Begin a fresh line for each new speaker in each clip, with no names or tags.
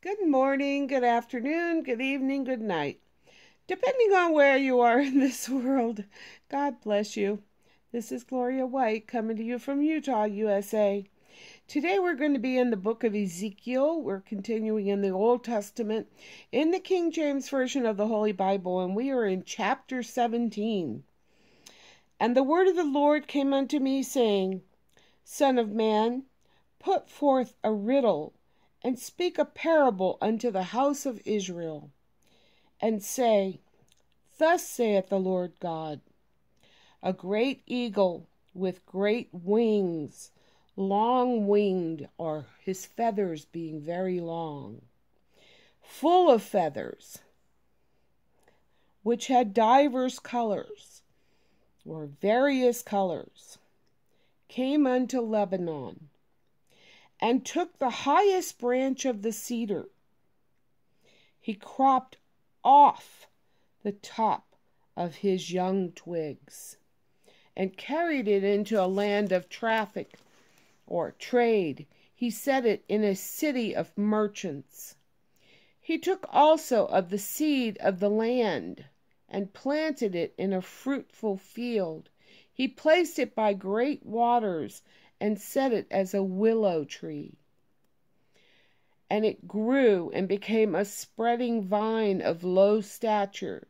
Good morning, good afternoon, good evening, good night. Depending on where you are in this world, God bless you. This is Gloria White coming to you from Utah, USA. Today we're going to be in the book of Ezekiel. We're continuing in the Old Testament in the King James Version of the Holy Bible, and we are in chapter 17. And the word of the Lord came unto me, saying, Son of man, put forth a riddle, and speak a parable unto the house of Israel, and say, Thus saith the Lord God, a great eagle with great wings, long-winged, or his feathers being very long, full of feathers, which had divers colors, or various colors, came unto Lebanon, and took the highest branch of the cedar. He cropped off the top of his young twigs, and carried it into a land of traffic or trade. He set it in a city of merchants. He took also of the seed of the land, and planted it in a fruitful field. He placed it by great waters, and set it as a willow tree. And it grew and became a spreading vine of low stature,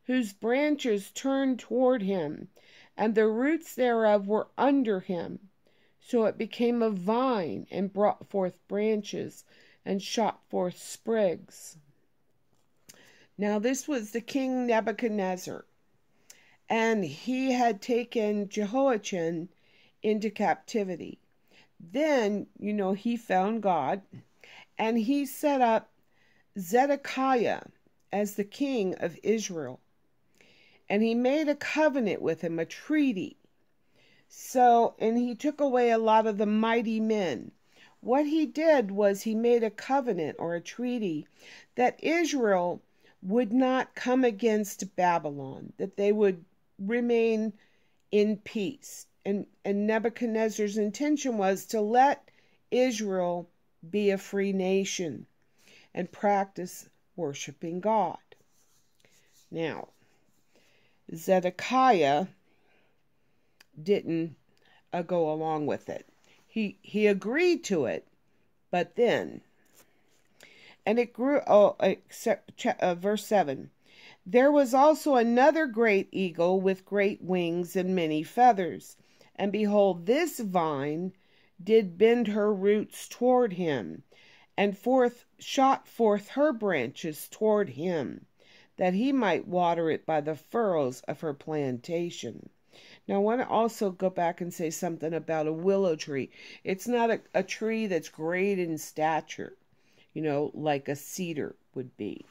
whose branches turned toward him, and the roots thereof were under him. So it became a vine, and brought forth branches, and shot forth sprigs. Now this was the king Nebuchadnezzar, and he had taken Jehoiachin into captivity. Then, he found God, and he set up Zedekiah as the king of Israel. And he made a covenant with him, a treaty. And he took away a lot of the mighty men. What he did was he made a covenant or a treaty that Israel would not come against Babylon, that they would remain in peace. And Nebuchadnezzar's intention was to let Israel be a free nation and practice worshiping God. Now, Zedekiah didn't go along with it. He agreed to it, but then, and it grew, verse 7, there was also another great eagle with great wings and many feathers. And behold, this vine did bend her roots toward him, and shot forth her branches toward him, that he might water it by the furrows of her plantation. Now, I want to also go back and say something about a willow tree. It's not a tree that's great in stature, like a cedar would be.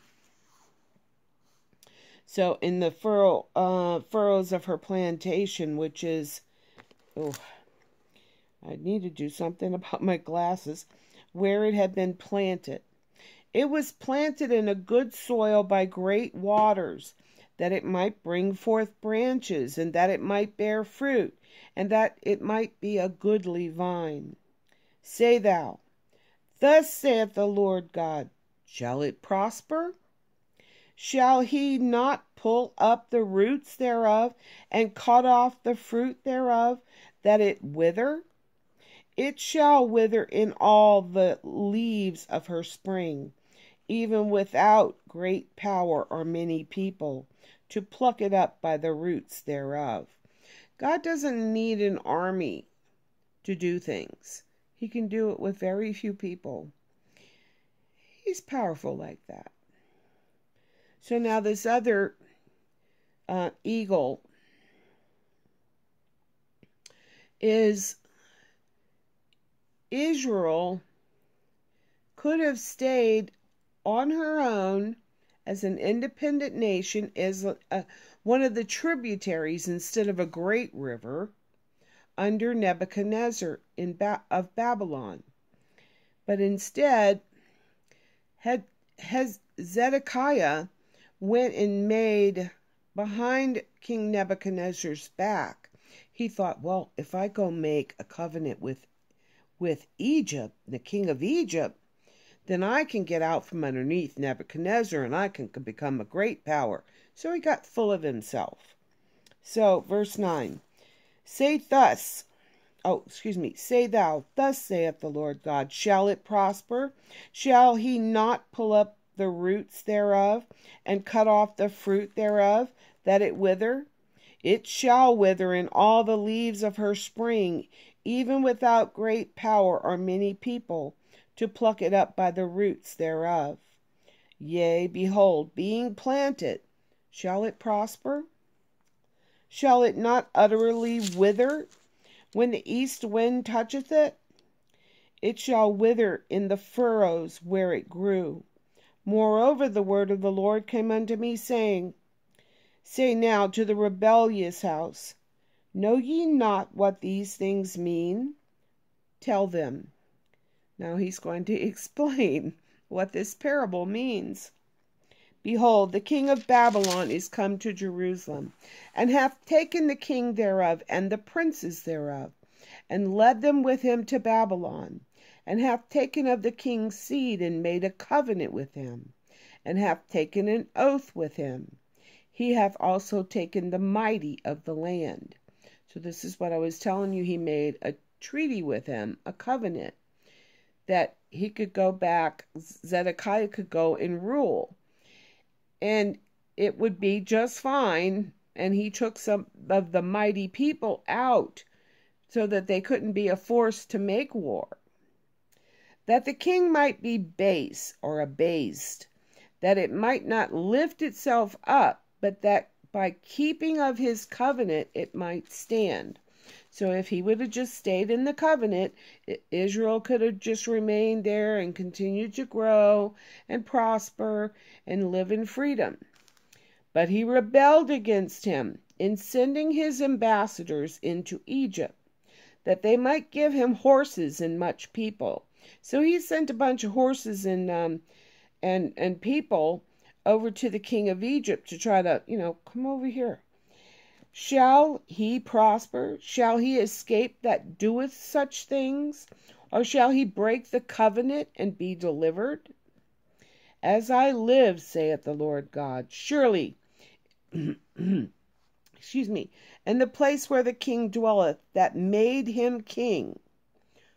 So, in the furrows of her plantation, which is, I need to do something about my glasses, where it had been planted. It was planted in a good soil by great waters, that it might bring forth branches, and that it might bear fruit, and that it might be a goodly vine. Say thou, Thus saith the Lord God, shall it prosper? Shall he not pull up the roots thereof, and cut off the fruit thereof, that it wither? It shall wither in all the leaves of her spring, even without great power or many people, to pluck it up by the roots thereof. God doesn't need an army to do things. He can do it with very few people. He's powerful like that. So now this other eagle is Israel could have stayed on her own as an independent nation, as one of the tributaries instead of a great river under Nebuchadnezzar of Babylon. But instead, Zedekiah went and made behind King Nebuchadnezzar's back. He thought, well, if I go make a covenant with Egypt, the king of Egypt, then I can get out from underneath Nebuchadnezzar and I can become a great power. So he got full of himself. So, verse 9. Say thou, thus saith the Lord God, shall it prosper? Shall he not pull up the roots thereof, and cut off the fruit thereof, that it wither? It shall wither in all the leaves of her spring, even without great power or many people, to pluck it up by the roots thereof. Yea, behold, being planted, shall it prosper? Shall it not utterly wither when the east wind toucheth it? It shall wither in the furrows where it grew. Moreover, the word of the Lord came unto me, saying, Say now to the rebellious house, Know ye not what these things mean? Tell them. Now he's going to explain what this parable means. Behold, the king of Babylon is come to Jerusalem, and hath taken the king thereof and the princes thereof, and led them with him to Babylon, and hath taken of the king's seed, and made a covenant with him, and hath taken an oath with him. He hath also taken the mighty of the land. So this is what I was telling you. He made a treaty with him, a covenant, that he could go back, Zedekiah could go and rule. And it would be just fine. And he took some of the mighty people out so that they couldn't be a force to make war. That the king might be base or abased, that it might not lift itself up, but that by keeping of his covenant it might stand. So if he would have just stayed in the covenant, Israel could have just remained there and continued to grow and prosper and live in freedom. But he rebelled against him in sending his ambassadors into Egypt, that they might give him horses and much people. So he sent a bunch of horses and people over to the king of Egypt to try to, come over here. Shall he prosper? Shall he escape that doeth such things? Or shall he break the covenant and be delivered? As I live, saith the Lord God, surely, in the place where the king dwelleth, that made him king,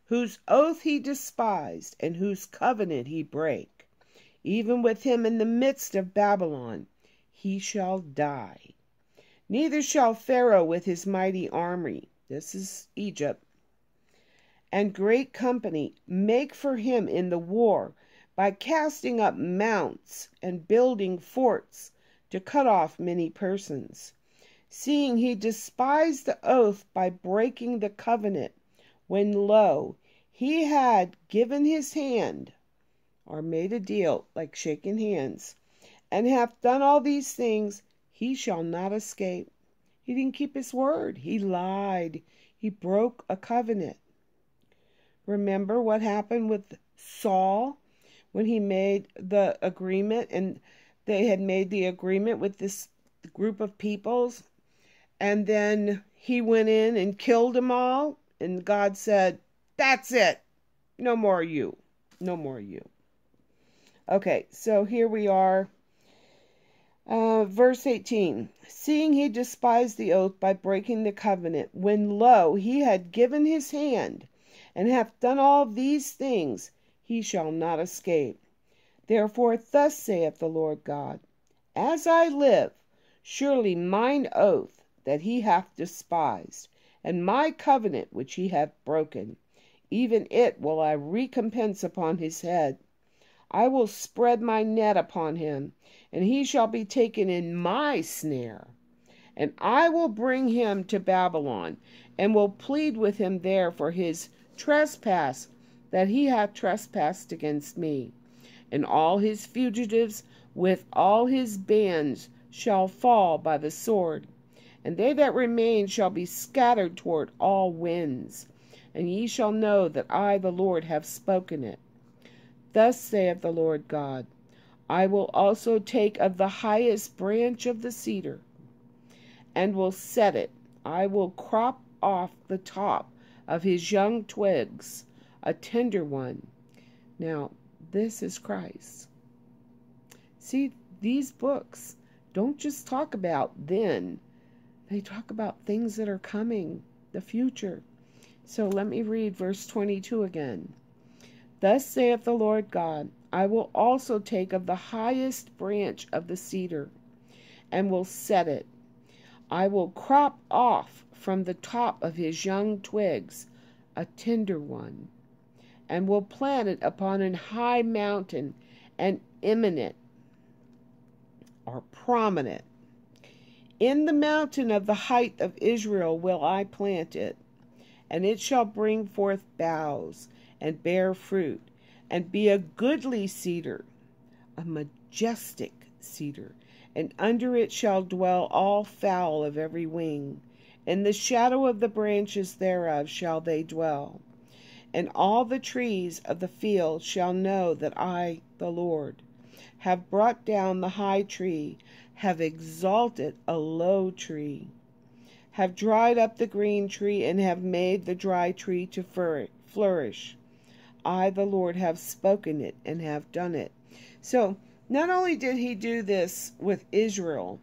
whose oath he despised, and whose covenant he brake, even with him in the midst of Babylon, he shall die. Neither shall Pharaoh with his mighty army, this is Egypt, and great company, make for him in the war, by casting up mounts and building forts, to cut off many persons, seeing he despised the oath by breaking the covenant, when lo, he had given his hand, or made a deal, like shaking hands, and hath done all these things, he shall not escape. He didn't keep his word. He lied. He broke a covenant. Remember what happened with Saul when he made the agreement, and they had made the agreement with this group of peoples, and then he went in and killed them all, and God said, that's it. No more you. No more you. Okay, so here we are. Verse 18, seeing he despised the oath by breaking the covenant, when lo, he had given his hand, and hath done all these things, he shall not escape. Therefore thus saith the Lord God, As I live, surely mine oath that he hath despised, and my covenant which he hath broken, even it will I recompense upon his head. I will spread my net upon him, and he shall be taken in my snare. And I will bring him to Babylon, and will plead with him there for his trespass that he hath trespassed against me. And all his fugitives with all his bands shall fall by the sword, and they that remain shall be scattered toward all winds. And ye shall know that I, the Lord, have spoken it. Thus saith the Lord God, I will also take of the highest branch of the cedar, and will set it. I will crop off the top of his young twigs, a tender one. Now, This is Christ. See, these books don't just talk about then. They talk about things that are coming, the future. So let me read verse 22 again. Thus saith the Lord God, I will also take of the highest branch of the cedar, and will set it. I will crop off from the top of his young twigs a tender one, and will plant it upon an high mountain, and eminent or prominent. In the mountain of the height of Israel will I plant it, and it shall bring forth boughs, and bear fruit, and be a goodly cedar, a majestic cedar, and under it shall dwell all fowl of every wing. In the shadow of the branches thereof shall they dwell. And all the trees of the field shall know that I, the Lord, have brought down the high tree, have exalted a low tree, have dried up the green tree, and have made the dry tree to flourish. I, the Lord, have spoken it and have done it. So, not only did he do this with Israel,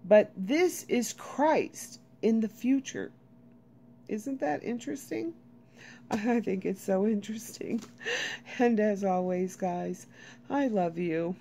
but this is Christ in the future. Isn't that interesting? I think it's so interesting. And as always, guys, I love you.